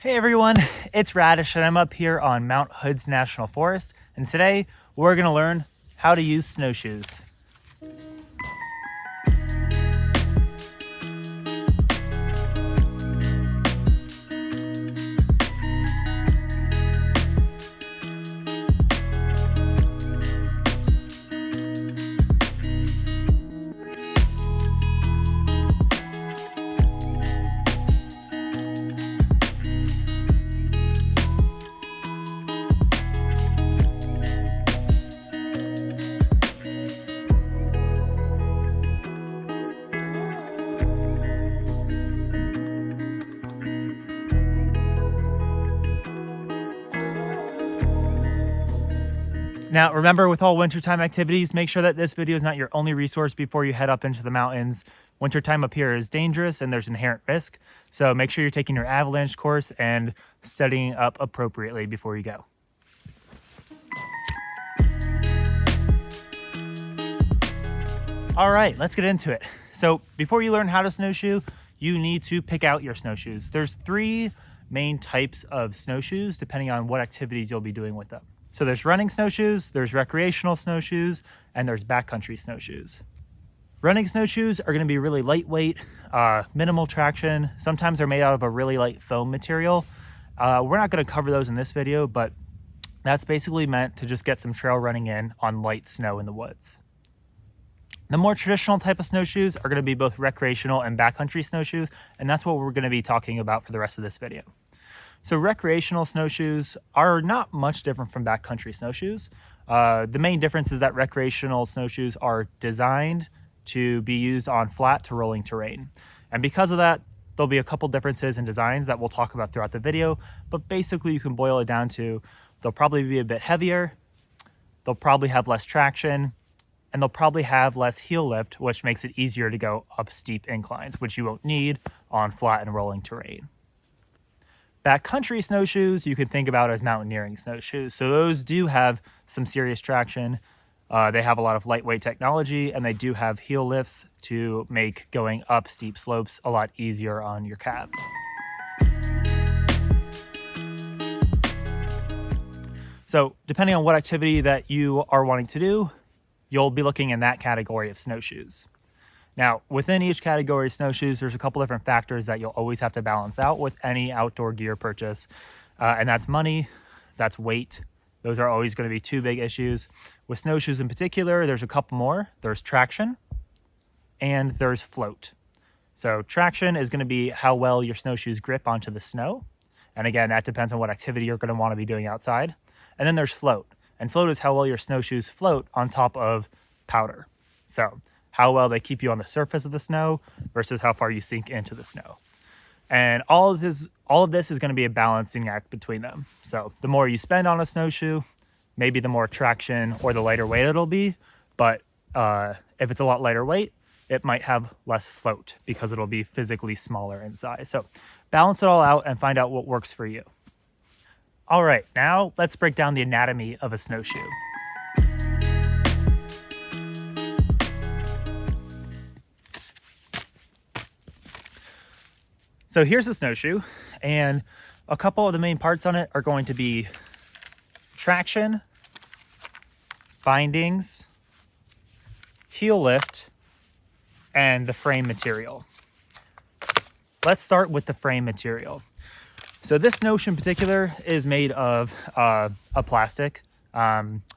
Hey everyone, it's Radish and I'm up here on Mount Hood's National Forest, and today we're going to learn how to use snowshoes. Now remember, with all wintertime activities, make sure that this video is not your only resource before you head up into the mountains. Wintertime up here is dangerous and there's inherent risk, so make sure you're taking your avalanche course and studying up appropriately before you go. All right, let's get into it. So before you learn how to snowshoe, you need to pick out your snowshoes. There's three main types of snowshoes depending on what activities you'll be doing with them. So there's running snowshoes, there's recreational snowshoes, and there's backcountry snowshoes. Running snowshoes are going to be really lightweight, minimal traction. Sometimes they're made out of a really light foam material. We're not going to cover those in this video, but that's basically meant to just get some trail running in on light snow in the woods. The more traditional type of snowshoes are going to be both recreational and backcountry snowshoes, and that's what we're going to be talking about for the rest of this video. So recreational snowshoes are not much different from backcountry snowshoes. The main difference is that recreational snowshoes are designed to be used on flat to rolling terrain. And because of that, there'll be a couple differences in designs that we'll talk about throughout the video, but basically you can boil it down to they'll probably be a bit heavier, they'll probably have less traction, and they'll probably have less heel lift, which makes it easier to go up steep inclines, which you won't need on flat and rolling terrain. Backcountry snowshoes you can think about as mountaineering snowshoes. So those do have some serious traction. They have a lot of lightweight technology, and they do have heel lifts to make going up steep slopes a lot easier on your calves. So depending on what activity that you are wanting to do, you'll be looking in that category of snowshoes. Now, within each category of snowshoes, there's a couple different factors that you'll always have to balance out with any outdoor gear purchase. And that's money, that's weight. Those are always going to be two big issues. With snowshoes in particular, there's a couple more. There's traction and there's float. So traction is going to be how well your snowshoes grip onto the snow. And again, that depends on what activity you're going to want to be doing outside. And then there's float. And float is how well your snowshoes float on top of powder. So how well they keep you on the surface of the snow versus how far you sink into the snow. And all of this is going to be a balancing act between them. So the more you spend on a snowshoe, maybe the more traction or the lighter weight it'll be. But if it's a lot lighter weight, it might have less float because it'll be physically smaller in size. So balance it all out and find out what works for you. All right, now let's break down the anatomy of a snowshoe. So here's a snowshoe, and a couple of the main parts on it are going to be traction, bindings, heel lift, and the frame material. Let's start with the frame material. So this snowshoe in particular is made of a plastic.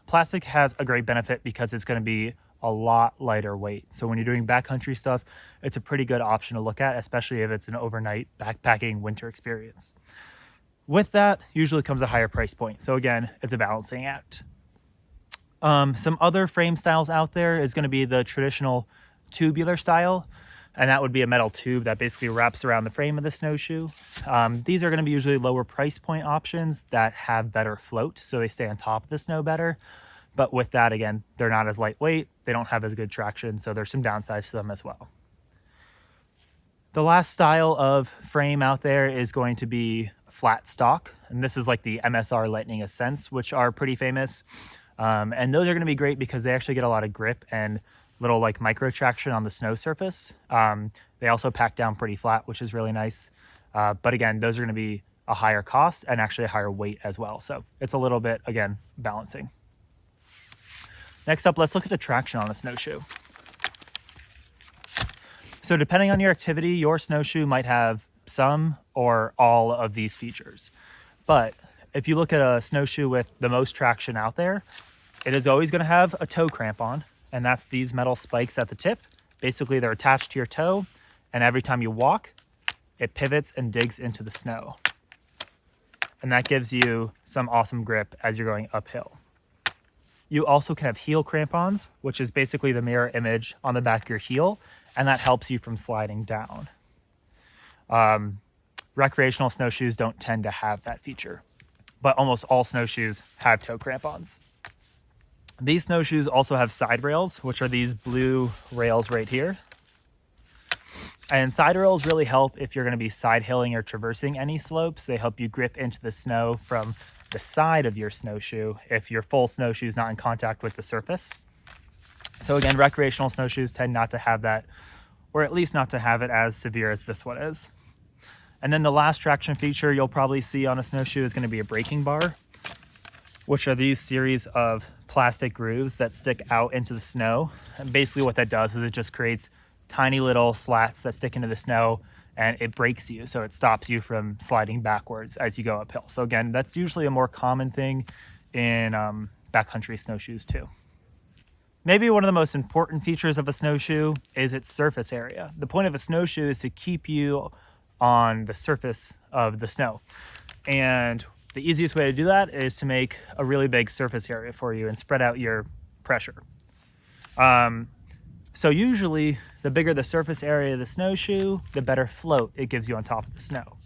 Plastic has a great benefit because it's going to be a lot lighter weight. So when you're doing backcountry stuff, it's a pretty good option to look at, especially if it's an overnight backpacking winter experience. With that, usually comes a higher price point. So again, it's a balancing act. Some other frame styles out there is going to be the traditional tubular style, and that would be a metal tube that basically wraps around the frame of the snowshoe. These are going to be usually lower price point options that have better float, so they stay on top of the snow better. But with that, again, they're not as lightweight, they don't have as good traction, so there's some downsides to them as well. The last style of frame out there is going to be flat stock, and this is like the MSR Lightning Ascents, which are pretty famous. And those are going to be great because they actually get a lot of grip and little like micro traction on the snow surface. They also pack down pretty flat, which is really nice. But again, those are going to be a higher cost and actually a higher weight as well. So it's a little bit, again, balancing. Next up, let's look at the traction on a snowshoe. So depending on your activity, your snowshoe might have some or all of these features. But if you look at a snowshoe with the most traction out there, it is always going to have a toe crampon, and that's these metal spikes at the tip. Basically, they're attached to your toe, and every time you walk, it pivots and digs into the snow. And that gives you some awesome grip as you're going uphill. You also can have heel crampons, which is basically the mirror image on the back of your heel, and that helps you from sliding down. Recreational snowshoes don't tend to have that feature, but almost all snowshoes have toe crampons. These snowshoes also have side rails, which are these blue rails right here. And side rails really help if you're going to be side hilling or traversing any slopes. They help you grip into the snow from the side of your snowshoe if your full snowshoe is not in contact with the surface. So again, recreational snowshoes tend not to have that, or at least not to have it as severe as this one is. And then the last traction feature you'll probably see on a snowshoe is going to be a braking bar, which are these series of plastic grooves that stick out into the snow. And basically what that does is it just creates tiny little slats that stick into the snow, and it brakes you, so it stops you from sliding backwards as you go uphill. So again, that's usually a more common thing in backcountry snowshoes too. Maybe one of the most important features of a snowshoe is its surface area. The point of a snowshoe is to keep you on the surface of the snow. And the easiest way to do that is to make a really big surface area for you and spread out your pressure. So usually the bigger the surface area of the snowshoe, the better float it gives you on top of the snow.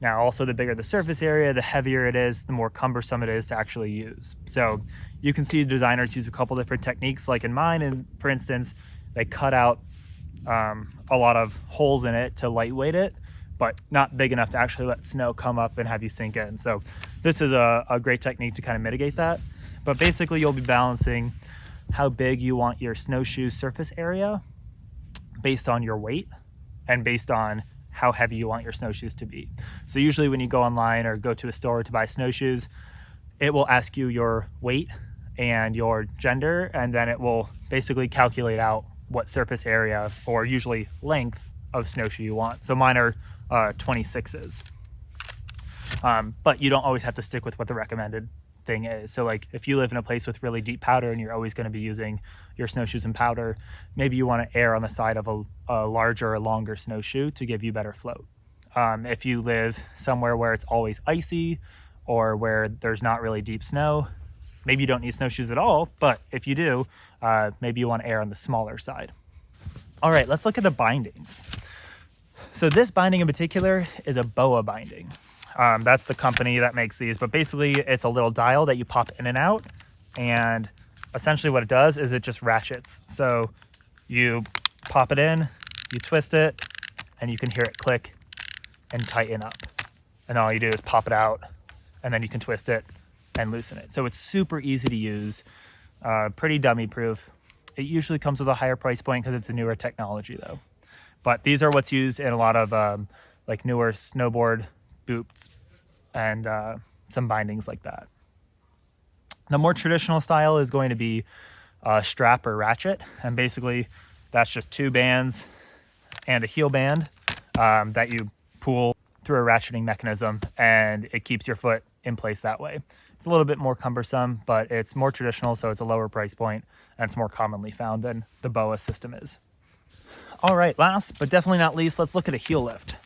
Now also the bigger the surface area, the heavier it is, the more cumbersome it is to actually use. So you can see designers use a couple different techniques, like in mine, and for instance, they cut out a lot of holes in it to lightweight it, but not big enough to actually let snow come up and have you sink in. So this is a great technique to kind of mitigate that. But basically you'll be balancing how big you want your snowshoe surface area based on your weight and based on how heavy you want your snowshoes to be. So usually when you go online or go to a store to buy snowshoes, it will ask you your weight and your gender, and then it will basically calculate out what surface area or usually length of snowshoe you want. So mine are 26s. But you don't always have to stick with what the recommended thing is. So like if you live in a place with really deep powder and you're always going to be using your snowshoes in powder, maybe you want to err on the side of a larger or longer snowshoe to give you better float. If you live somewhere where it's always icy or where there's not really deep snow, maybe you don't need snowshoes at all, but if you do, maybe you want to err on the smaller side. All right, let's look at the bindings. So this binding in particular is a BOA binding. That's the company that makes these, but basically it's a little dial that you pop in and out, and essentially what it does is it just ratchets. So you pop it in, you twist it, and you can hear it click and tighten up. And all you do is pop it out, and then you can twist it and loosen it. So it's super easy to use, pretty dummy proof. It usually comes with a higher price point because it's a newer technology though. But these are what's used in a lot of like newer snowboard boots and some bindings like that. The more traditional style is going to be a strap or ratchet, and basically that's just two bands and a heel band that you pull through a ratcheting mechanism, and it keeps your foot in place that way. It's a little bit more cumbersome, but it's more traditional, so it's a lower price point, and it's more commonly found than the BOA system is. All right, last but definitely not least, let's look at a heel lift.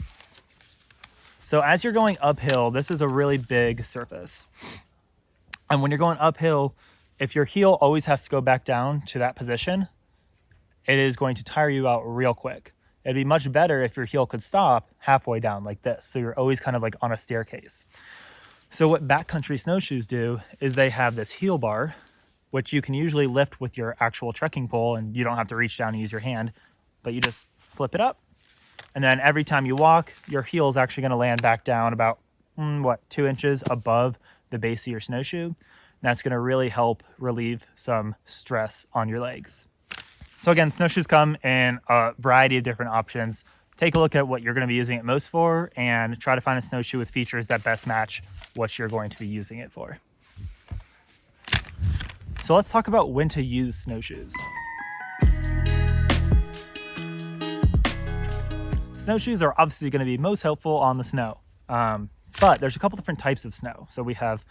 So as you're going uphill, this is a really big surface. And when you're going uphill, if your heel always has to go back down to that position, it is going to tire you out real quick. It'd be much better if your heel could stop halfway down like this. So you're always kind of like on a staircase. So what backcountry snowshoes do is they have this heel bar, which you can usually lift with your actual trekking pole, and you don't have to reach down and use your hand, but you just flip it up. And then every time you walk, your heel is actually going to land back down about, 2 inches above the base of your snowshoe. And that's going to really help relieve some stress on your legs. So again, snowshoes come in a variety of different options. take a look at what you're going to be using it most for and try to find a snowshoe with features that best match what you're going to be using it for. So let's talk about when to use snowshoes. Snowshoes are obviously going to be most helpful on the snow, but there's a couple different types of snow. So we have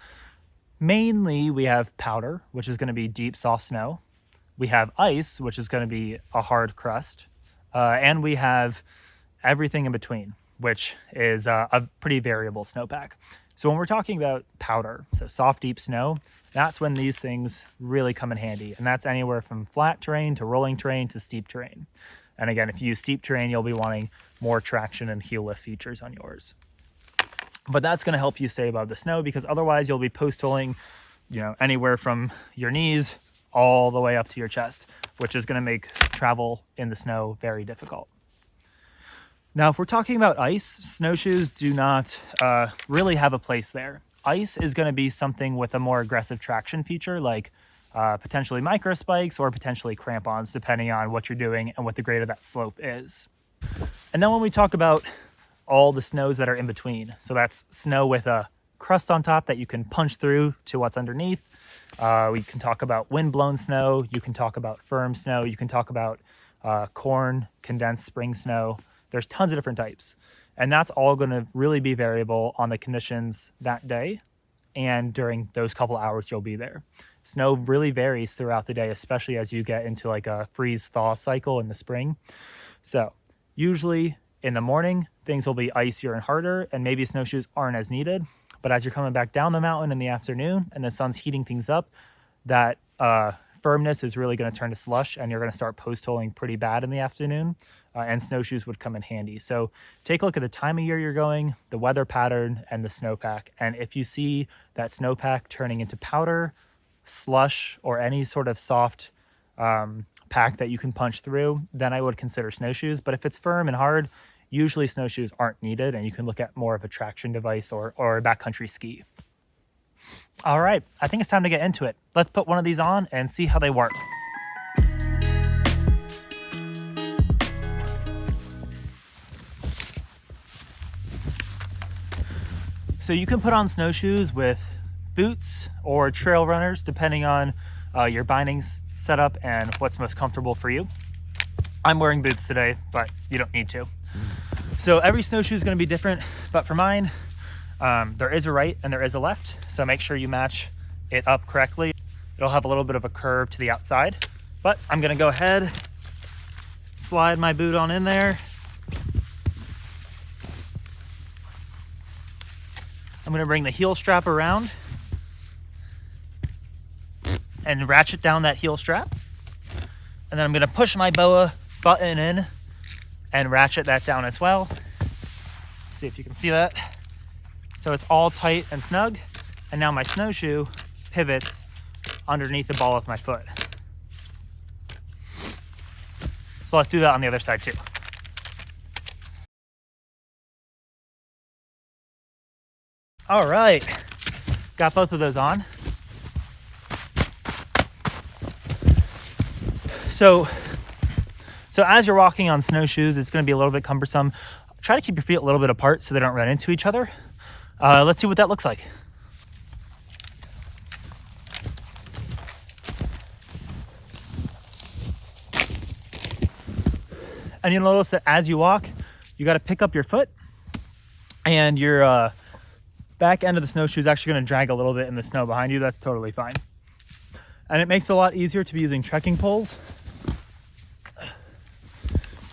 powder, which is going to be deep, soft snow. We have ice, which is going to be a hard crust. And we have everything in between, which is a pretty variable snowpack. So when we're talking about powder, so soft, deep snow, that's when these things really come in handy. And that's anywhere from flat terrain to rolling terrain to steep terrain. And again, if you use steep terrain, you'll be wanting more traction and heel lift features on yours. But that's going to help you stay above the snow, because otherwise you'll be post-holing, anywhere from your knees all the way up to your chest, which is going to make travel in the snow very difficult. Now, if we're talking about ice, snowshoes do not really have a place there. Ice is going to be something with a more aggressive traction feature, like potentially micro spikes or potentially crampons, depending on what you're doing and what the grade of that slope is. And then when we talk about all the snows that are in between, so that's snow with a crust on top that you can punch through to what's underneath. We can talk about wind-blown snow. You can talk about firm snow. You can talk about corn, condensed spring snow. There's tons of different types. And that's all going to really be variable on the conditions that day and during those couple hours you'll be there. Snow really varies throughout the day, especially as you get into like a freeze-thaw cycle in the spring. So usually in the morning, things will be icier and harder, and maybe snowshoes aren't as needed. But as you're coming back down the mountain in the afternoon and the sun's heating things up, that firmness is really going to turn to slush, and you're going to start post-holing pretty bad in the afternoon, and snowshoes would come in handy. So take a look at the time of year you're going, the weather pattern, and the snowpack. And if you see that snowpack turning into powder, slush, or any sort of soft pack that you can punch through, then I would consider snowshoes. But if it's firm and hard, usually snowshoes aren't needed, and you can look at more of a traction device or a backcountry ski. All right, I think it's time to get into it. Let's put one of these on and see how they work. So you can put on snowshoes with boots or trail runners, depending on your binding setup and what's most comfortable for you. I'm wearing boots today, but you don't need to. So every snowshoe is going to be different, but for mine, there is a right and there is a left. So make sure you match it up correctly. It'll have a little bit of a curve to the outside, but I'm going to go ahead, slide my boot on in there. I'm going to bring the heel strap around and ratchet down that heel strap. And then I'm going to push my BOA button in and ratchet that down as well. See if you can see that. So it's all tight and snug. And now my snowshoe pivots underneath the ball of my foot. So let's do that on the other side too. All right, got both of those on. So as you're walking on snowshoes, it's going to be a little bit cumbersome. Try to keep your feet a little bit apart so they don't run into each other. Let's see what that looks like. And you'll notice that as you walk, you got to pick up your foot, and your back end of the snowshoe is actually going to drag a little bit in the snow behind you. That's totally fine. And it makes it a lot easier to be using trekking poles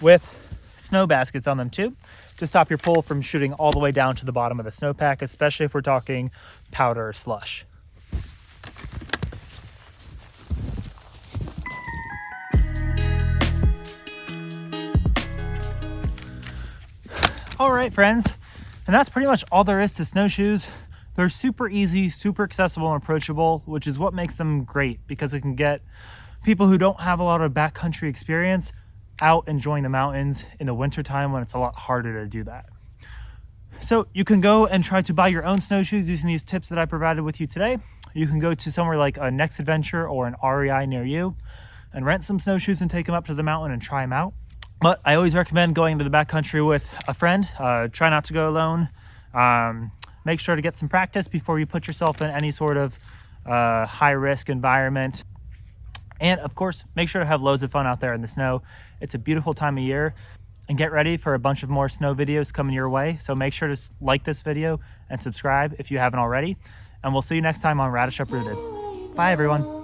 with snow baskets on them too, to stop your pole from shooting all the way down to the bottom of the snowpack, especially if we're talking powder or slush. All right, friends, and that's pretty much all there is to snowshoes. They're super easy, super accessible and approachable, which is what makes them great, because it can get people who don't have a lot of backcountry experience out enjoying the mountains in the wintertime when it's a lot harder to do that. So you can go and try to buy your own snowshoes using these tips that I provided with you today. You can go to somewhere like a Next Adventure or an REI near you and rent some snowshoes and take them up to the mountain and try them out. But I always recommend going to the backcountry with a friend. Try not to go alone. Make sure to get some practice before you put yourself in any sort of high-risk environment. And of course, make sure to have loads of fun out there in the snow. It's a beautiful time of year. And get ready for a bunch of more snow videos coming your way. So make sure to like this video and subscribe if you haven't already. And we'll see you next time on Radish Uprooted. Bye, everyone.